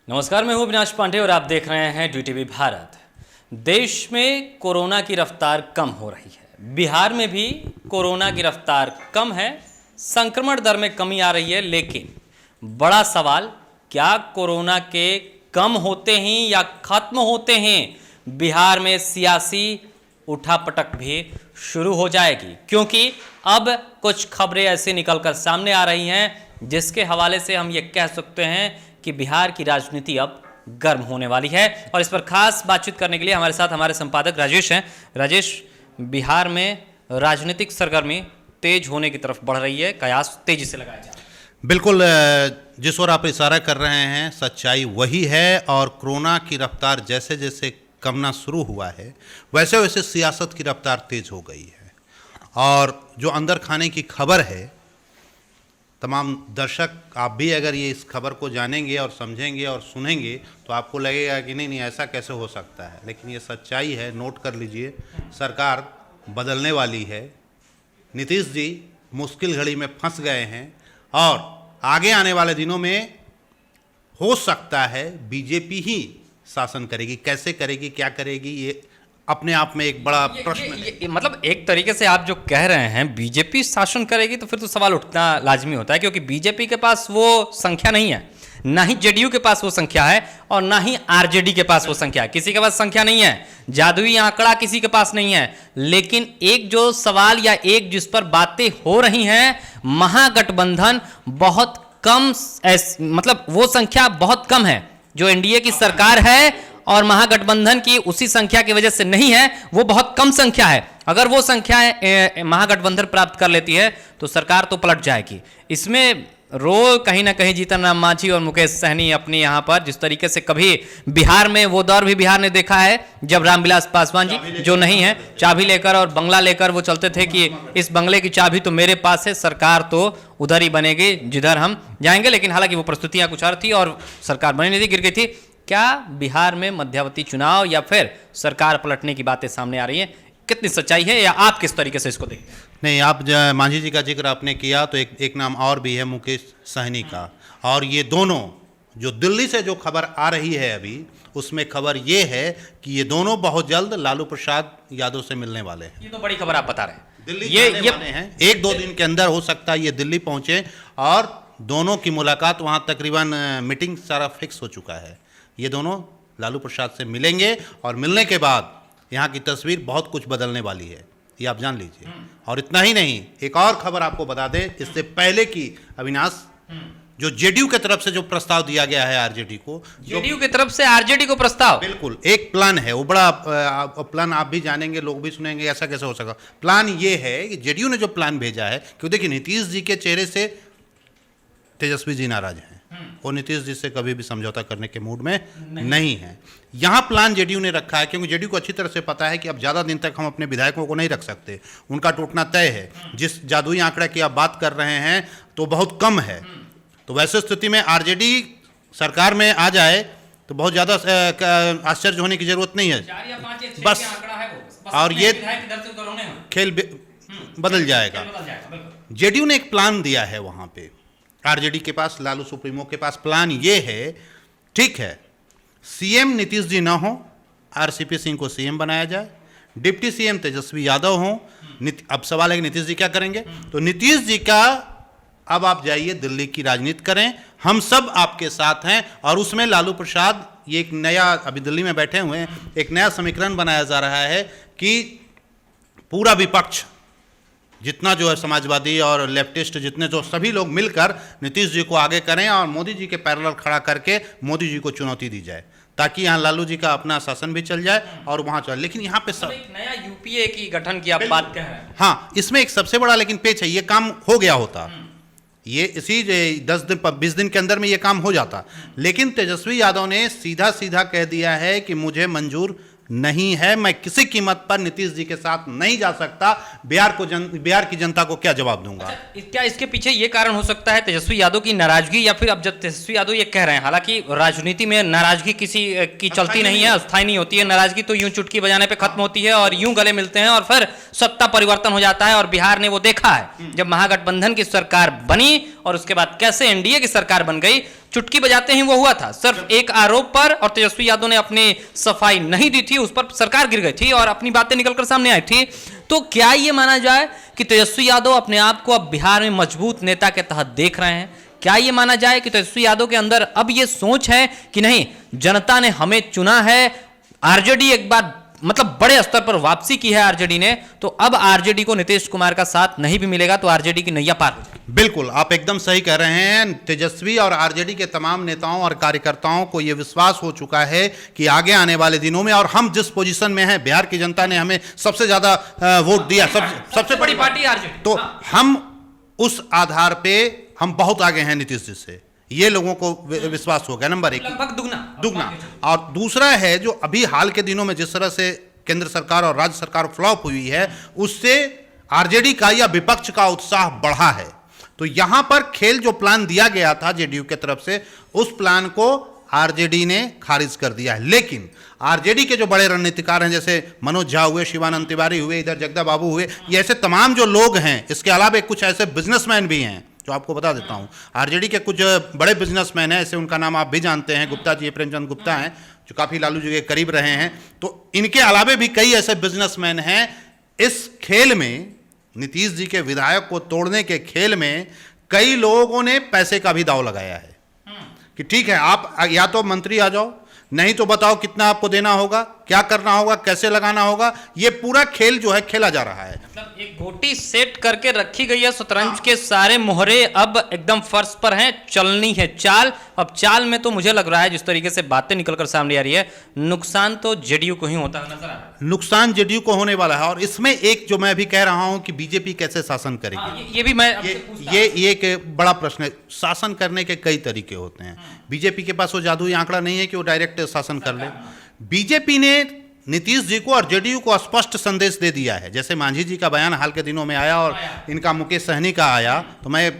नमस्कार, मैं हूं अविनाश पांडे और आप देख रहे हैं DTV भारत। देश में कोरोना की रफ्तार कम हो रही है। बिहार में भी कोरोना की रफ्तार कम है, संक्रमण दर में कमी आ रही है। लेकिन बड़ा सवाल, क्या कोरोना के कम होते ही या खत्म होते हैं बिहार में सियासी उठापटक भी शुरू हो जाएगी? क्योंकि अब कुछ खबरें ऐसे निकलकर सामने आ रही हैं जिसके हवाले से हम ये कह सकते हैं कि बिहार की राजनीति अब गर्म होने वाली है। और इस पर खास बातचीत करने के लिए हमारे साथ हमारे संपादक राजेश हैं। राजेश, बिहार में राजनीतिक सरगर्मी तेज होने की तरफ बढ़ रही है, कयास तेजी से लगाया जा रहा है। बिल्कुल, जिस ओर आप इशारा कर रहे हैं सच्चाई वही है। और कोरोना की रफ्तार जैसे जैसे कमना शुरू हुआ है वैसे वैसे सियासत की रफ्तार तेज हो गई है। और जो अंदर खाने की खबर है, तमाम दर्शक आप भी अगर ये इस खबर को जानेंगे और समझेंगे और सुनेंगे तो आपको लगेगा कि नहीं ऐसा कैसे हो सकता है, लेकिन ये सच्चाई है। नोट कर लीजिए, सरकार बदलने वाली है। नीतीश जी मुश्किल घड़ी में फंस गए हैं और आगे आने वाले दिनों में हो सकता है बीजेपी ही शासन करेगी। कैसे करेगी, क्या करेगी, ये अपने आप में एक बड़ा प्रश्न है। मतलब एक तरीके से आप जो कह रहे हैं बीजेपी शासन करेगी, तो फिर तो सवाल उठना लाजमी होता है, क्योंकि बीजेपी के पास वो संख्या नहीं है, ना ही जेडीयू के पास वो संख्या है और ना ही आरजेडी के पास वो संख्या है। किसी के पास संख्या नहीं है, जादुई आंकड़ा किसी के पास नहीं है। लेकिन एक जो सवाल या एक जिस पर बातें हो रही हैं, महागठबंधन बहुत कम, मतलब वो संख्या बहुत कम है जो एनडीए की सरकार है और महागठबंधन की उसी संख्या की वजह से नहीं है, वो बहुत कम संख्या है। अगर वो संख्या महागठबंधन प्राप्त कर लेती है तो सरकार तो पलट जाएगी। इसमें रो कहीं ना कहीं जीतन राम मांझी और मुकेश सहनी अपने यहाँ पर जिस तरीके से कभी बिहार में वो दौर भी बिहार ने देखा है जब रामविलास पासवान जी जो नहीं है, चाबी लेकर और बंगला लेकर वो चलते थे कि इस बंगले की चाबी तो मेरे पास है, सरकार तो उधर ही बनेगी जिधर हम जाएंगे। लेकिन हालांकि वो प्रस्तुतियां कुछ और थी और सरकार बनी नहीं थी, गिर गई थी। क्या बिहार में मध्यावधि चुनाव या फिर सरकार पलटने की बातें सामने आ रही हैं? कितनी सच्चाई है या आप किस तरीके से इसको देखते हैं? नहीं, आप मांझी जी का जिक्र आपने किया तो एक नाम और भी है, मुकेश सहनी का। और ये दोनों जो दिल्ली से जो खबर आ रही है अभी, उसमें खबर ये है कि ये दोनों बहुत जल्द लालू प्रसाद यादव से मिलने वाले हैं। ये तो बड़ी खबर आप बता रहे हैं। दिल्ली ये वाले हैं, एक दो दिन के अंदर हो सकता है ये दिल्ली पहुंचे और दोनों की मुलाकात, वहां तकरीबन मीटिंग सारा फिक्स हो चुका है। ये दोनों लालू प्रसाद से मिलेंगे और मिलने के बाद यहाँ की तस्वीर बहुत कुछ बदलने वाली है, ये आप जान लीजिए। और इतना ही नहीं, एक और खबर आपको बता दें इससे पहले की, अविनाश, जो जेडीयू की तरफ से जो प्रस्ताव दिया गया है आरजेडी को, जेडीयू की तरफ से आरजेडी को प्रस्ताव, बिल्कुल एक प्लान है, वो बड़ा प्लान आप भी जानेंगे, लोग भी सुनेंगे, ऐसा कैसे हो सका। प्लान ये है कि जेडीयू ने जो प्लान भेजा है, क्योंकि देखिए नीतीश जी के चेहरे से तेजस्वी जी नाराज हैं और नीतीश जी से कभी भी समझौता करने के मूड में नहीं है। यहाँ प्लान जेडीयू ने रखा है क्योंकि जेडीयू को अच्छी तरह से पता है कि अब ज़्यादा दिन तक हम अपने विधायकों को नहीं रख सकते, उनका टूटना तय है। जिस जादुई आंकड़ा की आप बात कर रहे हैं तो बहुत कम है। तो वैसे स्थिति में आरजेडी सरकार में आ जाए तो बहुत ज़्यादा आश्चर्य होने की जरूरत नहीं है। बस और ये खेल बदल जाएगा। जेडीयू ने एक प्लान दिया है वहाँ पे, आरजेडी के पास, लालू सुप्रीमो के पास प्लान ये है, ठीक है, सीएम नीतीश जी ना हो, आरसीपी सिंह को सीएम बनाया जाए, डिप्टी सीएम तेजस्वी यादव हो। अब सवाल है कि नीतीश जी क्या करेंगे? तो नीतीश जी का अब आप जाइए दिल्ली की राजनीति करें, हम सब आपके साथ हैं। और उसमें लालू प्रसाद, ये एक नया, अभी दिल्ली में बैठे हुए हैं, एक नया समीकरण बनाया जा रहा है कि पूरा विपक्ष जितना जो है, समाजवादी और लेफ्टिस्ट जितने जो सभी लोग मिलकर नीतीश जी को आगे करें और मोदी जी के पैरेलल खड़ा करके मोदी जी को चुनौती दी जाए, ताकि यहाँ लालू जी का अपना शासन भी चल जाए और वहाँ चल। लेकिन यहाँ पे सब एक नया यूपीए की गठन की आप बात कह रहे हैं। हाँ, इसमें एक सबसे बड़ा लेकिन पेच है, ये काम हो गया होता, ये इसी 10 दिन 20 दिन के अंदर में ये काम हो जाता। लेकिन तेजस्वी यादव ने सीधा सीधा कह दिया है कि मुझे मंजूर नहीं है, मैं किसी कीमत पर नीतीश जी के साथ नहीं जा सकता। बिहार की जनता को क्या जवाब दूंगा? अच्छा, क्या इसके पीछे ये कारण हो सकता है तेजस्वी यादव की नाराजगी, या फिर अब जब तेजस्वी यादव ये कह रहे हैं, हालांकि राजनीति में नाराजगी किसी की चलती नहीं है, अस्थायी नहीं होती है। नाराजगी तो यूं चुटकी बजाने पे खत्म होती है और यूं गले मिलते हैं और फिर सत्ता परिवर्तन हो जाता है। और बिहार ने वो देखा है जब महागठबंधन की सरकार बनी और उसके बाद कैसे एनडीए की सरकार बन गई, चुटकी बजाते ही वो हुआ था। सिर्फ एक आरोप पर और तेजस्वी यादव ने अपनी सफाई नहीं दी थी, उस पर सरकार गिर गई थी और अपनी बातें निकलकर सामने आई थी। तो क्या ये माना जाए कि तेजस्वी यादव अपने आप को अब बिहार में मजबूत नेता के तहत देख रहे हैं? क्या ये माना जाए कि तेजस्वी यादव के अंदर अब ये सोच है कि नहीं, जनता ने हमें चुना है, आरजेडी एक बार मतलब बड़े स्तर पर वापसी की है आरजेडी ने, तो अब आरजेडी को नीतीश कुमार का साथ नहीं भी मिलेगा तो आरजेडी की नैया पार हो जाएगी? बिल्कुल, आप एकदम सही कह रहे हैं। तेजस्वी और आरजेडी के तमाम नेताओं और कार्यकर्ताओं को यह विश्वास हो चुका है कि आगे आने वाले दिनों में, और हम जिस पोजीशन में हैं, बिहार की जनता ने हमें सबसे ज्यादा वोट दिया, सबसे बड़ी पार्टी आरजेडी, तो हम उस आधार पे हम बहुत आगे हैं नीतीश जी से, ये लोगों को विश्वास हो गया। नंबर एक, लगभग दुगना। और दूसरा है जो अभी हाल के दिनों में जिस तरह से केंद्र सरकार और राज्य सरकार फ्लॉप हुई है, उससे आरजेडी का या विपक्ष का उत्साह बढ़ा है। तो यहां पर खेल जो प्लान दिया गया था जेडीयू की तरफ से, उस प्लान को आरजेडी ने खारिज कर दिया है। लेकिन आरजेडी के जो बड़े रणनीतिकार हैं, जैसे मनोज झा हुए, शिवानंद तिवारी हुए, इधर जगदा बाबू हुए, ये ऐसे तमाम जो लोग हैं, इसके अलावा कुछ ऐसे बिजनेसमैन भी हैं जो आपको बता देता हूं। आरजेडी के कुछ बड़े बिजनेसमैन हैं, ऐसे उनका नाम आप भी जानते हैं, गुप्ता जी, प्रेमचंद गुप्ता हैं, जो काफी लालू जी के करीब रहे हैं। तो इनके अलावा भी कई ऐसे बिजनेसमैन हैं। इस खेल में, नीतीश जी के विधायक को तोड़ने के खेल में, कई लोगों ने पैसे का भी दांव लगाया है कि ठीक है, आप या तो मंत्री आ जाओ, नहीं तो बताओ कितना आपको देना होगा, क्या करना होगा, कैसे लगाना होगा। ये पूरा खेल जो है खेला जा रहा है। मतलब एक गोटी सेट करके रखी गई है, शतरंज के सारे मोहरे अब एकदम फर्श पर हैं, चलनी है चाल। अब चाल में तो मुझे लग रहा है, जिस तरीके से बातें निकलकर सामने आ रही है, नुकसान तो जेडीयू को ही होता है, नजर आ रहा है। नुकसान जेडीयू को होने वाला है। और इसमें एक जो मैं भी कह रहा हूं कि बीजेपी कैसे शासन करेगी, ये भी मैं ये एक बड़ा प्रश्न है। शासन करने के कई तरीके होते हैं। बीजेपी के पास वो जादुई आंकड़ा नहीं है कि वो डायरेक्ट शासन कर ले। बीजेपी ने नीतीश जी को और जेडीयू को स्पष्ट संदेश दे दिया है। जैसे मांझी जी का बयान हाल के दिनों में आया और इनका मुकेश सहनी का आया, तो मैं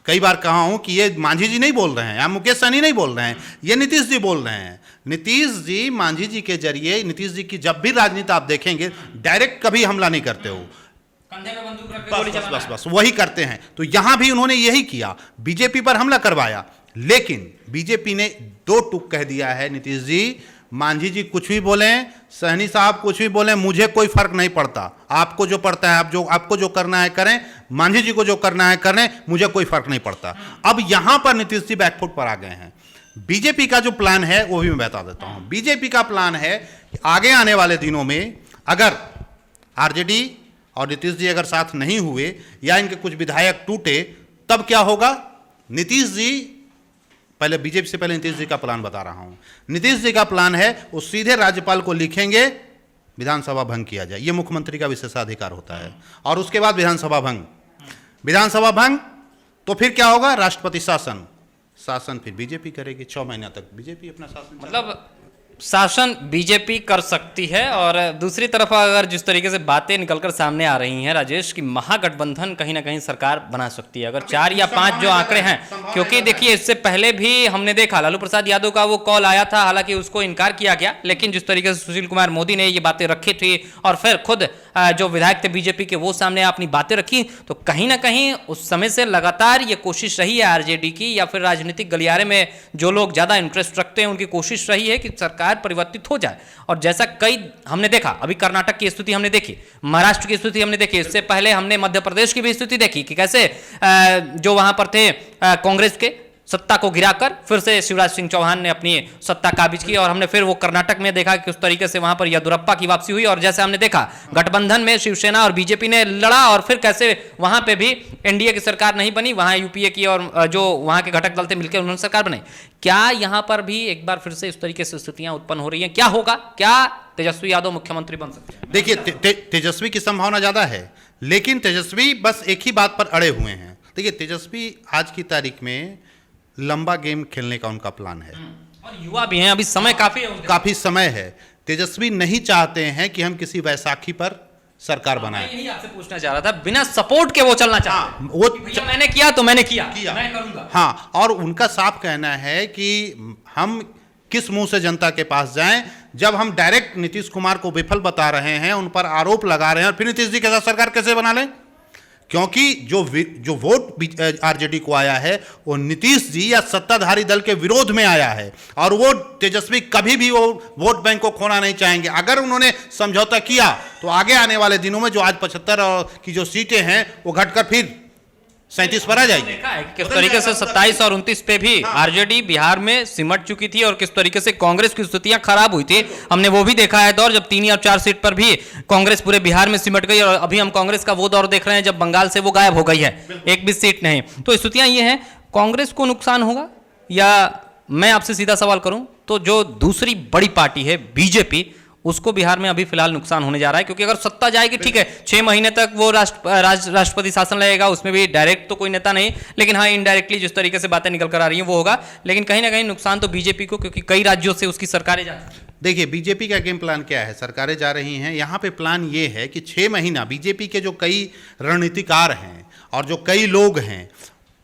कई बार कहा हूं कि ये मांझी जी नहीं बोल रहे हैं या मुकेश सहनी नहीं बोल रहे हैं, ये नीतीश जी बोल रहे हैं। नीतीश जी मांझी जी के जरिए, नीतीश जी की जब भी राजनीति आप देखेंगे, डायरेक्ट कभी हमला नहीं करते हो, कंधे में बंदूक रख के गोली चलाना है। बस वही करते हैं। तो यहां भी उन्होंने यही किया, बीजेपी पर हमला करवाया। लेकिन बीजेपी ने दो टूक कह दिया है, नीतीश जी, मांझी जी कुछ भी बोलें, सहनी साहब कुछ भी बोलें, मुझे कोई फर्क नहीं पड़ता। आपको जो पड़ता है, आपको जो करना है करें, मांझी जी को जो करना है करें, मुझे कोई फर्क नहीं पड़ता। अब यहां पर नीतीश जी बैकफुट पर आ गए हैं। बीजेपी का जो प्लान है वो भी मैं बता देता हूं। बीजेपी का प्लान है कि आगे आने वाले दिनों में अगर आरजेडी और नीतीश जी अगर साथ नहीं हुए या इनके कुछ विधायक टूटे, तब क्या होगा। नीतीश जी, पहले बीजेपी से पहले नीतीश जी का प्लान बता रहा हूं। नीतीश जी का प्लान है वो सीधे राज्यपाल को लिखेंगे, विधानसभा भंग किया जाए। ये मुख्यमंत्री का विशेषाधिकार होता है। और उसके बाद विधानसभा भंग, तो फिर क्या होगा, राष्ट्रपति शासन फिर बीजेपी करेगी। 6 महीना तक बीजेपी अपना शासन, मतलब शासन बीजेपी कर सकती है। और दूसरी तरफ अगर जिस तरीके से बातें निकलकर सामने आ रही हैं राजेश, कि महागठबंधन कहीं ना कहीं सरकार बना सकती है, अगर 4 या 5 जो आंकड़े हैं। क्योंकि देखिए, इससे पहले भी हमने देखा लालू प्रसाद यादव का वो कॉल आया था, हालांकि उसको इनकार किया गया, लेकिन जिस तरीके से सुशील कुमार मोदी ने ये बातें रखी थी और फिर खुद जो विधायक थे बीजेपी के, वो सामने अपनी बातें रखी, तो कहीं ना कहीं उस समय से लगातार ये कोशिश रही है आरजेडी की, या फिर राजनीतिक गलियारे में जो लोग ज्यादा इंटरेस्ट रखते हैं उनकी कोशिश रही है कि सरकार परिवर्तित हो जाए। और जैसा कई हमने देखा, अभी कर्नाटक की स्थिति हमने देखी, महाराष्ट्र की स्थिति हमने देखी, इससे पहले हमने मध्य प्रदेश की भी स्थिति देखी कि कैसे जो वहां पर थे कांग्रेस के, सत्ता को गिराकर फिर से शिवराज सिंह चौहान ने अपनी सत्ता काबिज की। और हमने फिर वो कर्नाटक में देखा कि उस तरीके से वहां पर येदियुरप्पा की वापसी हुई। और जैसे हमने देखा गठबंधन में शिवसेना और बीजेपी ने लड़ा और फिर कैसे वहां पे भी एनडीए की सरकार नहीं बनी, वहां यूपीए की और जो वहां के घटक दल थे मिलकर उन्होंने सरकार बनाई। क्या यहां पर भी एक बार फिर से इस तरीके से स्थितियां उत्पन्न हो रही हैं? क्या होगा, क्या तेजस्वी यादव मुख्यमंत्री बन सकते हैं? देखिए, तेजस्वी की संभावना ज्यादा है, लेकिन तेजस्वी बस एक ही बात पर अड़े हुए हैं। देखिए, तेजस्वी आज की तारीख में लंबा गेम खेलने का उनका प्लान है और युवा भी हैं, अभी समय काफी समय है। तेजस्वी नहीं चाहते हैं कि हम किसी वैसाखी पर सरकार बनाएं। यही आपसे पूछना चाह रहा था, बिना सपोर्ट के वो चलना चाहते हैं। वो मैंने किया तो मैंने किया, मैं करूंगा। हाँ, और उनका साफ कहना है कि हम किस मुंह से जनता के पास जाएं, जब हम डायरेक्ट नीतीश कुमार को विफल बता रहे हैं, उन पर आरोप लगा रहे हैं, और फिर नीतीश जी के साथ सरकार कैसे बना लें। क्योंकि जो वोट आरजेडी को आया है वो नीतीश जी या सत्ताधारी दल के विरोध में आया है, और वो तेजस्वी कभी भी वो वोट बैंक को खोना नहीं चाहेंगे। अगर उन्होंने समझौता किया तो आगे आने वाले दिनों में जो आज 75 की जो सीटें हैं वो घटकर फिर 37 पर आ जाएगी। देखा है कि किस तरीके से 27 और 29 पे भी आरजेडी बिहार में सिमट चुकी थी और किस तरीके से कांग्रेस की स्थितियां खराब हुई थी। हमने वो भी देखा है दौर जब 3 या 4 सीट पर भी कांग्रेस पूरे बिहार में सिमट गई, और अभी हम कांग्रेस का वो दौर देख रहे हैं जब बंगाल से वो गायब हो गई है, एक भी सीट नहीं। तो स्थितियां ये हैं, कांग्रेस को नुकसान होगा, या मैं आपसे सीधा सवाल करूं तो जो दूसरी बड़ी पार्टी है बीजेपी, उसको बिहार में अभी फिलहाल नुकसान होने जा रहा है। क्योंकि अगर सत्ता जाएगी, ठीक है 6 महीने तक वो राष्ट्रपति शासन लगेगा, उसमें भी डायरेक्ट तो कोई नेता नहीं, लेकिन हाँ इनडायरेक्टली जिस तरीके से बातें निकल कर आ रही हैं वो होगा। लेकिन कहीं ना कहीं नुकसान तो बीजेपी को, क्योंकि कई राज्यों से उसकी सरकारें जा रही हैं। देखिए बीजेपी का गेम प्लान क्या है, सरकारें जा रही हैं, यहाँ पे प्लान ये है कि 6 महीना बीजेपी के जो कई रणनीतिकार हैं और जो कई लोग हैं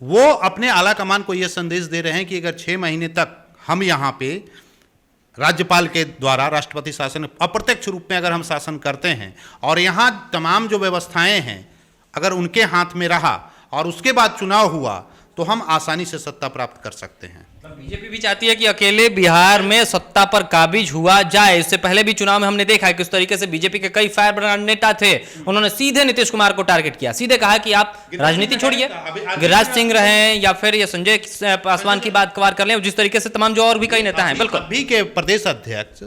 वो अपने आला कमान को ये संदेश दे रहे हैं कि अगर 6 महीने तक हम यहाँ पे राज्यपाल के द्वारा राष्ट्रपति शासन अप्रत्यक्ष रूप में अगर हम शासन करते हैं और यहाँ तमाम जो व्यवस्थाएं हैं अगर उनके हाथ में रहा और उसके बाद चुनाव हुआ तो हम आसानी से सत्ता प्राप्त कर सकते हैं। बीजेपी भी चाहती है कि अकेले बिहार में सत्ता पर काबिज हुआ जाए। इससे पहले भी चुनाव में हमने देखा है किस तरीके से बीजेपी के कई फायर ब्रांड नेता थे, उन्होंने सीधे नीतीश कुमार को टारगेट किया, सीधे कहा कि आप राजनीति छोड़िए, गिरिराज सिंह रहे या फिर ये संजय पासवान की बात कवर कर लें, जिस तरीके से तमाम जो और भी कई नेता हैं। बिल्कुल अभी के प्रदेश अध्यक्ष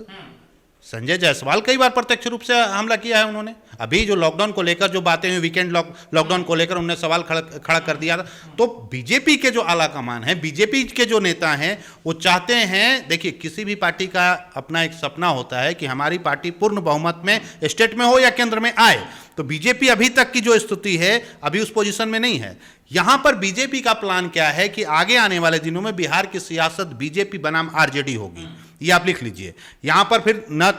संजय जायसवाल कई बार प्रत्यक्ष रूप से हमला किया है उन्होंने। अभी जो लॉकडाउन को लेकर जो बातें हुई, वीकेंड लॉकडाउन को लेकर उन्होंने सवाल खड़ा कर दिया था। तो बीजेपी के जो आला कमान है, बीजेपी के जो नेता हैं वो चाहते हैं, देखिए किसी भी पार्टी का अपना एक सपना होता है कि हमारी पार्टी पूर्ण बहुमत में स्टेट में हो या केंद्र में आए। तो बीजेपी अभी तक की जो स्थिति है अभी उस पोजीशन में नहीं है। यहां पर बीजेपी का प्लान क्या है कि आगे आने वाले दिनों में बिहार की सियासत बीजेपी बनाम आरजेडी होगी, ये आप लिख लीजिए। यहां पर फिर न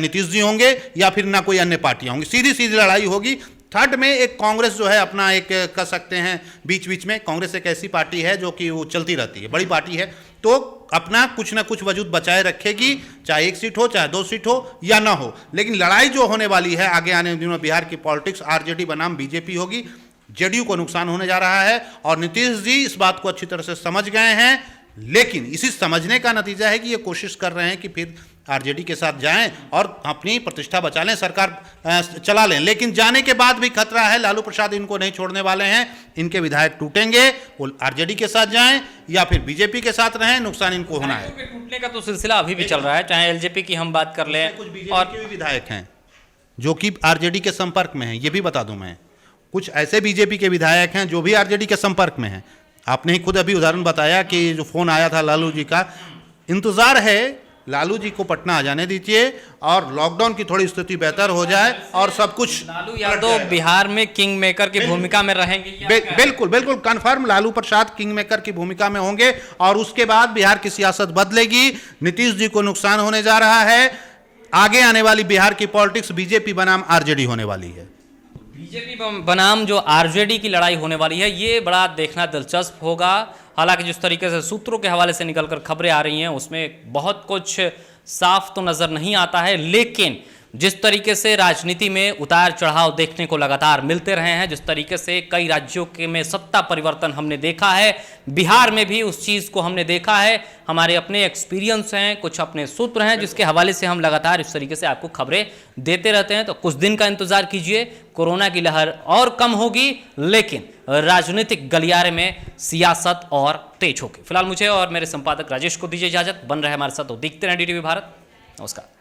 नीतीश जी होंगे या फिर ना कोई अन्य पार्टियां होंगी, सीधी सीधी लड़ाई होगी। थर्ड में एक कांग्रेस जो है अपना एक कह सकते हैं बीच बीच में, कांग्रेस एक ऐसी पार्टी है जो कि वो चलती रहती है, बड़ी पार्टी है, तो अपना कुछ ना कुछ वजूद बचाए रखेगी, चाहे 1 सीट हो चाहे 2 सीट हो या ना हो। लेकिन लड़ाई जो होने वाली है आगे आने दिनों में बिहार की पॉलिटिक्स आरजेडी बनाम बीजेपी होगी। जेडीयू को नुकसान होने जा रहा है और नीतीश जी इस बात को अच्छी तरह से समझ गए हैं, लेकिन इसी समझने का नतीजा है कि ये कोशिश कर रहे हैं कि फिर आरजेडी के साथ जाएं और अपनी प्रतिष्ठा बचा लें, सरकार चला लें। लेकिन जाने के बाद भी खतरा है, लालू प्रसाद इनको नहीं छोड़ने वाले हैं, इनके विधायक टूटेंगे, वो आरजेडी के साथ जाएं या फिर बीजेपी के साथ रहें, नुकसान इनको होना है। टूटने का तो सिलसिला अभी भी चल रहा है, चाहे एलजेपी की हम बात कर लें, कुछ बीजेपी के भी विधायक हैं जो कि आरजेडी के संपर्क में हैं, ये भी बता दूं मैं, कुछ ऐसे बीजेपी के विधायक हैं जो भी आरजेडी के संपर्क में हैं। आपने ही खुद अभी उदाहरण बताया कि जो फोन आया था लालू जी का, इंतजार है लालू जी को पटना आ जाने दीजिए और लॉकडाउन की थोड़ी स्थिति बेहतर हो जाए और सब कुछ। लालू यादव बिहार में किंग मेकर की भूमिका में रहेंगे, बिल्कुल बिल्कुल confirm Lalu Prasad king maker की भूमिका में होंगे और उसके बाद बिहार की सियासत बदलेगी। नीतीश जी को नुकसान होने जा रहा है, आगे आने वाली बिहार की पॉलिटिक्स बीजेपी बनाम आरजेडी होने वाली है। बीजेपी बनाम जो आरजेडी की लड़ाई होने वाली है, ये बड़ा देखना दिलचस्प होगा। हालांकि जिस तरीके से सूत्रों के हवाले से निकलकर खबरें आ रही हैं उसमें बहुत कुछ साफ तो नजर नहीं आता है, लेकिन जिस तरीके से राजनीति में उतार चढ़ाव देखने को लगातार मिलते रहे हैं, जिस तरीके से कई राज्यों के में सत्ता परिवर्तन हमने देखा है, बिहार में भी उस चीज़ को हमने देखा है। हमारे अपने एक्सपीरियंस हैं, कुछ अपने सूत्र हैं जिसके हवाले से हम लगातार इस तरीके से आपको खबरें देते रहते हैं। तो कुछ दिन का इंतजार कीजिए, कोरोना की लहर और कम होगी, लेकिन राजनीतिक गलियारे में सियासत और तेज होगी। फिलहाल मुझे और मेरे संपादक राजेश को दीजिए इजाजत, बन रहे हमारे साथ तो देखते रहें DTV भारत। नमस्कार।